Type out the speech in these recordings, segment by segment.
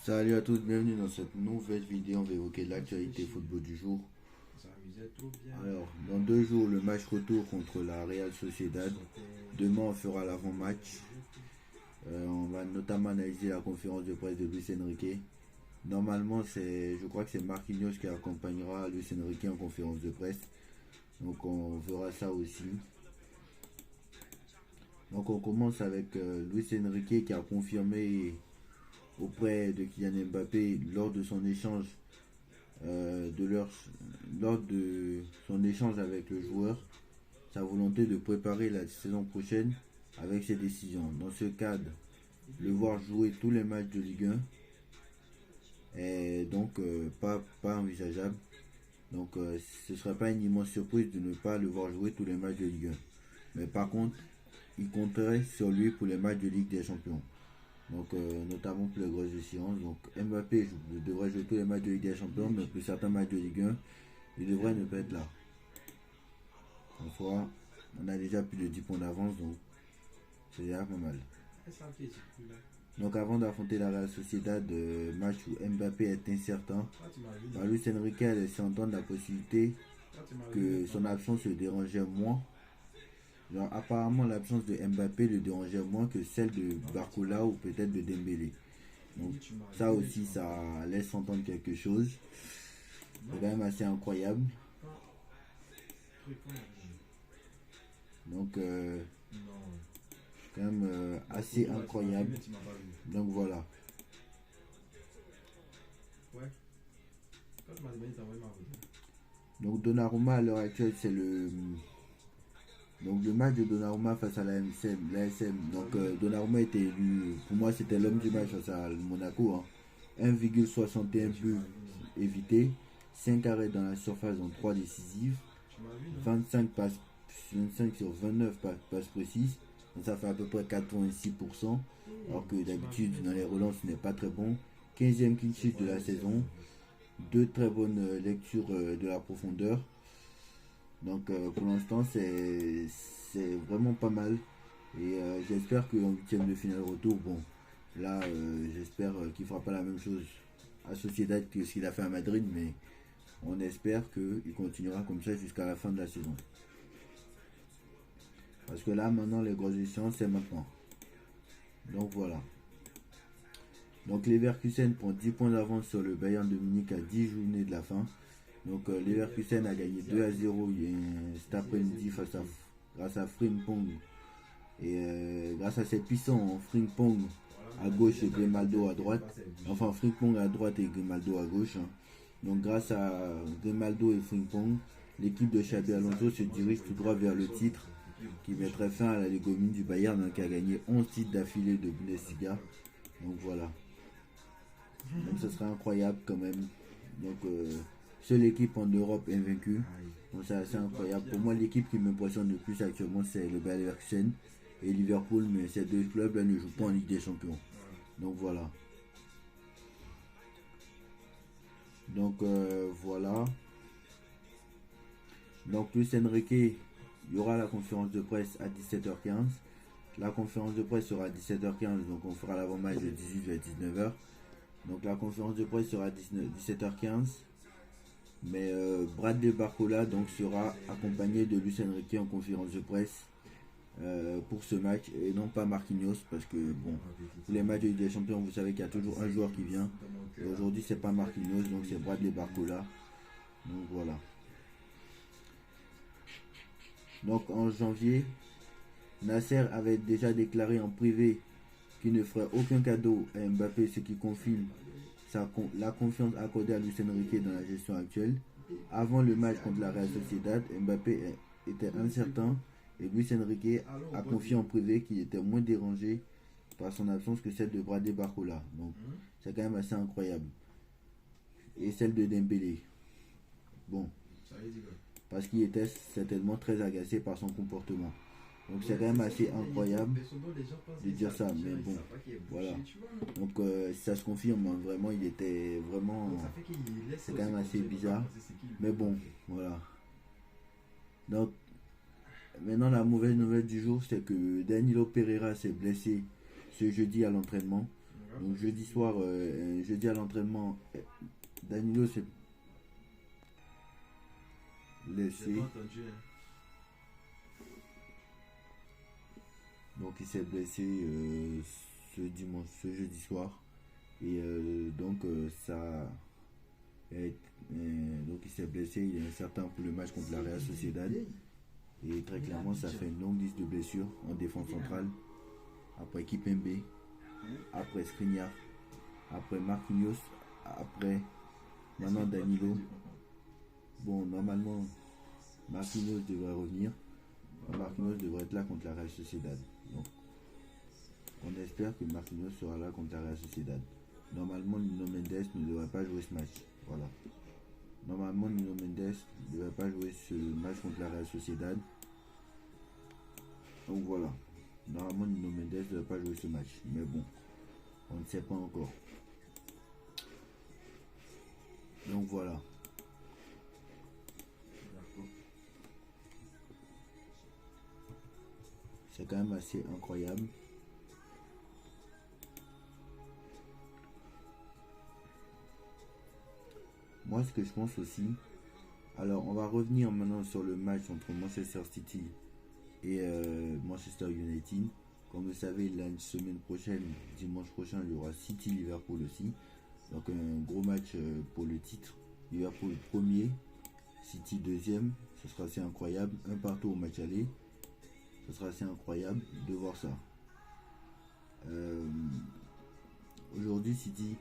Salut à tous, bienvenue dans cette nouvelle vidéo. On va évoquer l'actualité football du jour. Alors, dans 2 jours, le match retour contre la Real Sociedad. Demain, on fera l'avant-match. On va notamment analyser la conférence de presse de Luis Enrique. Normalement, je crois que c'est Marquinhos qui accompagnera Luis Enrique en conférence de presse. Donc, on verra ça aussi. Donc, on commence avec Luis Enrique qui a confirmé auprès de Kylian Mbappé lors de son échange lors de son échange avec le joueur, sa volonté de préparer la saison prochaine avec ses décisions. Dans ce cadre, le voir jouer tous les matchs de Ligue 1 est donc pas envisageable. Donc ce ne serait pas une immense surprise de ne pas le voir jouer tous les matchs de Ligue 1. Mais par contre, il compterait sur lui pour les matchs de Ligue des Champions. Donc notamment pour les grosses échéances. Donc Mbappé devrait jouer tous les matchs de Ligue des Champions, mais pour certains matchs de Ligue 1, il devrait ne pas être là. En soi, on a déjà plus de 10 points d'avance, donc c'est déjà pas mal. Donc avant d'affronter la Real Sociedad, match où Mbappé est incertain, Luis Enrique a laissé entendre la possibilité que son absence le dérangeait moins. Alors, apparemment, l'absence de Mbappé le dérangeait moins que celle de Barcola ou peut-être de Dembélé. Donc, ça aussi, ça laisse entendre quelque chose. C'est quand même assez incroyable. Donc, quand même assez incroyable. Donc, voilà. Donc, Donnarumma, à l'heure actuelle, c'est le match de Donnarumma face à la l'ASM. Donc Donnarumma était élu, pour moi c'était l'homme du match face à Monaco. 1,61 buts évités, 5 arrêts dans la surface dans 3 décisives, 25 passes, 25 sur 29 passes précises. Donc ça fait à peu près 86%, alors que d'habitude dans les relances ce n'est pas très bon. 15e clean sheet de la saison, 2 très bonnes lectures de la profondeur. Donc pour l'instant c'est vraiment pas mal. Et j'espère qu'en huitième de finale retour, bon, là j'espère qu'il ne fera pas la même chose à Sociedad que ce qu'il a fait à Madrid, mais on espère qu'il continuera comme ça jusqu'à la fin de la saison. Parce que là maintenant les grosses échéances c'est maintenant. Donc voilà. Donc Leverkusen prend 10 points d'avance sur le Bayern de Munich à 10 journées de la fin. Donc Leverkusen a gagné 2-0 cet après-midi grâce à Frimpong. Et grâce à ses puissants en Frimpong à gauche et Grimaldo à droite. Enfin Frimpong à droite et Grimaldo à gauche. Donc grâce à Grimaldo et Frimpong, l'équipe de Xabi Alonso se dirige tout droit vers le titre qui mettrait fin à la légomine du Bayern qui a gagné 11 titres d'affilée de Bundesliga. Donc voilà. Donc ce serait incroyable quand même. Donc seule équipe en Europe invaincue. Donc c'est assez incroyable. Pour moi, l'équipe qui m'impressionne le plus actuellement, c'est le Bayer Leverkusen et Liverpool. Mais ces deux clubs-là ne jouent pas en Ligue des Champions. Donc voilà. Donc voilà. Donc Luis Enrique, il y aura la conférence de presse à 17h15. La conférence de presse sera à 17h15. Donc on fera l'avant-match de 18 à 19h. Donc la conférence de presse sera à 17h15. Mais Bradley Barcola donc sera accompagné de Luis Enrique en conférence de presse pour ce match et non pas Marquinhos, parce que bon, pour les matchs de Ligue des Champions vous savez qu'il y a toujours un joueur qui vient, et aujourd'hui c'est pas Marquinhos, donc c'est Bradley Barcola. Donc voilà. Donc en janvier, Nasser avait déjà déclaré en privé qu'il ne ferait aucun cadeau à Mbappé, ce qui confirme la confiance accordée à Luis Enrique dans la gestion actuelle. Avant le match contre la Real Sociedad, Mbappé était incertain et Luis Enrique a confié en privé qu'il était moins dérangé par son absence que celle de Bradley Barcola. Donc c'est quand même assez incroyable. Et celle de Dembélé. Bon. Parce qu'il était certainement très agacé par son comportement. Donc c'est quand même assez incroyable de dire ça, mais bon, voilà. Donc ça se confirme, hein, vraiment il était vraiment, c'est quand même assez bizarre, mais bon, voilà. Donc maintenant la mauvaise nouvelle du jour, c'est que Danilo Pereira s'est blessé ce jeudi à l'entraînement. Donc jeudi soir, jeudi à l'entraînement, Danilo s'est blessé. Donc il s'est blessé ce jeudi soir. Et donc il s'est blessé, il est incertain pour le match contre la Real Sociedad. Et très clairement, ça fait une longue liste de blessures en défense centrale. Après Kipembe, après Skriniar, après Marquinhos, après maintenant Danilo. Bon, normalement, Marquinhos devrait revenir. Marquinhos devrait être là contre la Real Sociedad. Donc, on espère que Marquinhos sera là contre la Real Sociedad. Normalement, Nuno Mendes ne devrait pas jouer ce match. Voilà. Normalement, Nuno Mendes ne devrait pas jouer ce match contre la Real Sociedad. Donc voilà. Normalement, Nuno Mendes ne devrait pas jouer ce match. Mais bon, on ne sait pas encore. Donc voilà. C'est quand même assez incroyable. Moi, ce que je pense aussi, alors on va revenir maintenant sur le match entre Manchester City et Manchester United. Comme vous savez, la semaine prochaine, dimanche prochain, il y aura City-Liverpool aussi. Donc un gros match pour le titre. Liverpool premier, City deuxième. Ce sera assez incroyable. Un partout au match aller. Ce sera assez incroyable de voir ça. Aujourd'hui, City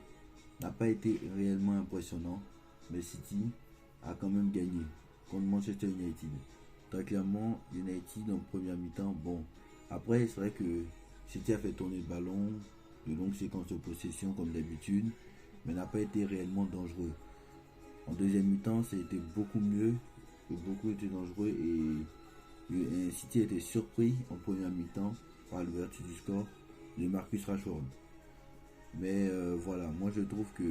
n'a pas été réellement impressionnant. Mais City a quand même gagné contre Manchester United. Très clairement, United en première mi-temps, bon. Après, c'est vrai que City a fait tourner le ballon, de longues séquences de possession comme d'habitude, mais n'a pas été réellement dangereux. En deuxième mi-temps, c'était beaucoup mieux, beaucoup été dangereux et City a été surpris en première mi-temps par l'ouverture du score de Marcus Rashford. Mais voilà, moi je trouve que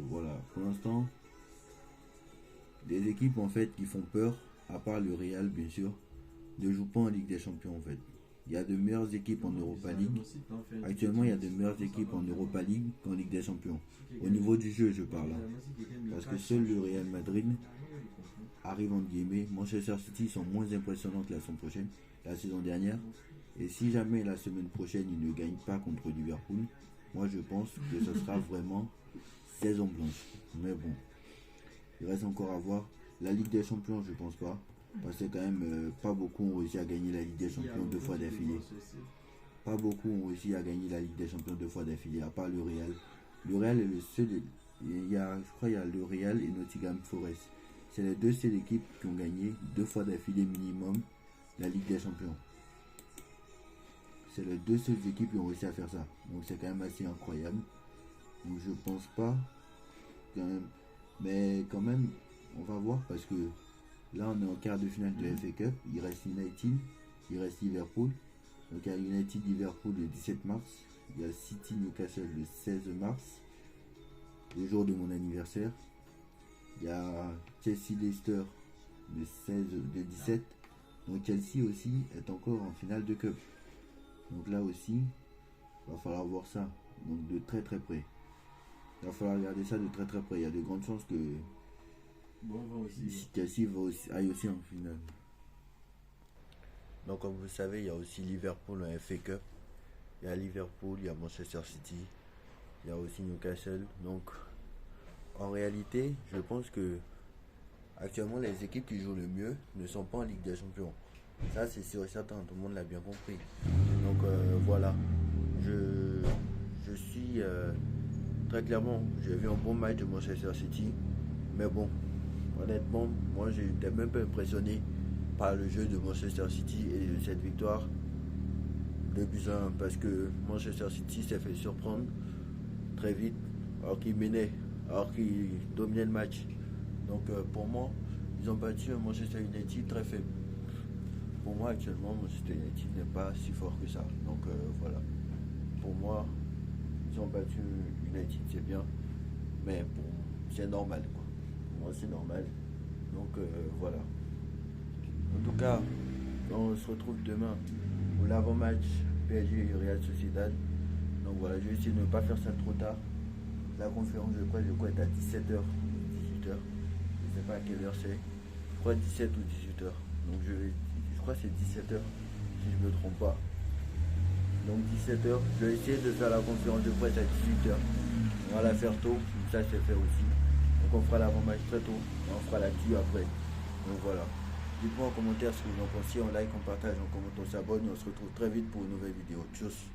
voilà, pour l'instant, des équipes en fait qui font peur, à part le Real bien sûr, ne jouent pas en Ligue des Champions en fait. Il y a de meilleures équipes en Europa League. Actuellement, il y a de meilleures équipes en Europa League qu'en Ligue des Champions. Au niveau du jeu, je parle. Parce que seul le Real Madrid arrive en guillemets. Manchester City sont moins impressionnants que la saison dernière. Et si jamais la semaine prochaine, ils ne gagnent pas contre Liverpool, moi je pense que ce sera vraiment saison blanche. Mais bon, il reste encore à voir. La Ligue des Champions, je pense pas. Parce que quand même, pas beaucoup ont réussi à gagner la Ligue des Champions 2 fois d'affilée. Pas beaucoup ont réussi à gagner la Ligue des Champions 2 fois d'affilée, à part le Real. Le Real est le seul. Je crois qu'il y a le Real et Nottingham Forest. C'est les deux seules équipes qui ont gagné 2 fois d'affilée minimum la Ligue des Champions. C'est les deux seules équipes qui ont réussi à faire ça. Donc c'est quand même assez incroyable. Donc je pense pas quand même. Mais quand même, on va voir parce que là on est en quart de finale de la FA Cup. Il reste United, il reste Liverpool. Donc il y a United-Liverpool le 17 mars. Il y a City-Newcastle le 16 mars. Le jour de mon anniversaire. Il y a Chelsea-Leicester le 17. Donc Chelsea aussi est encore en finale de Cup. Donc là aussi, il va falloir voir ça. Donc de très très près. Il va falloir regarder ça de très très près. Il y a de grandes chances que Chelsea aille aussi en finale. Donc comme vous savez, il y a aussi Liverpool en FA Cup. Il y a Liverpool, il y a Manchester City. Il y a aussi Newcastle. Donc en réalité, je pense que actuellement les équipes qui jouent le mieux ne sont pas en Ligue des Champions. Ça c'est sûr et certain, tout le monde l'a bien compris. Donc voilà. Je suis très clairement, j'ai vu un bon match de Manchester City. Mais bon, honnêtement, moi j'étais même pas impressionné par le jeu de Manchester City et de cette victoire de but 1 parce que Manchester City s'est fait surprendre très vite alors qu'il menait, alors qu'il dominait le match. Donc pour moi, ils ont battu un Manchester United très faible. Pour moi actuellement, Manchester United n'est pas si fort que ça. Donc voilà. Pour moi, ils ont battu United, c'est bien. Mais bon, c'est normal quoi. Pour moi c'est normal. Donc voilà. En tout cas, on se retrouve demain pour l'avant-match PSG et Real Sociedad. Donc voilà, je vais essayer de ne pas faire ça trop tard. La conférence de presse, je crois, est à 17h, 18h. Je ne sais pas à quelle heure c'est. Je crois 17 ou 18h. Donc je crois que c'est 17h, si je ne me trompe pas. Donc 17h, je vais essayer de faire la conférence de presse à 18h. On va la faire tôt, comme ça c'est fait aussi. Donc on fera l'avant-match très tôt, et on fera l'actu après. Donc voilà. Dites-moi en commentaire ce que vous en pensez, on like, on partage, on commente, on s'abonne et on se retrouve très vite pour une nouvelle vidéo. Tchuss.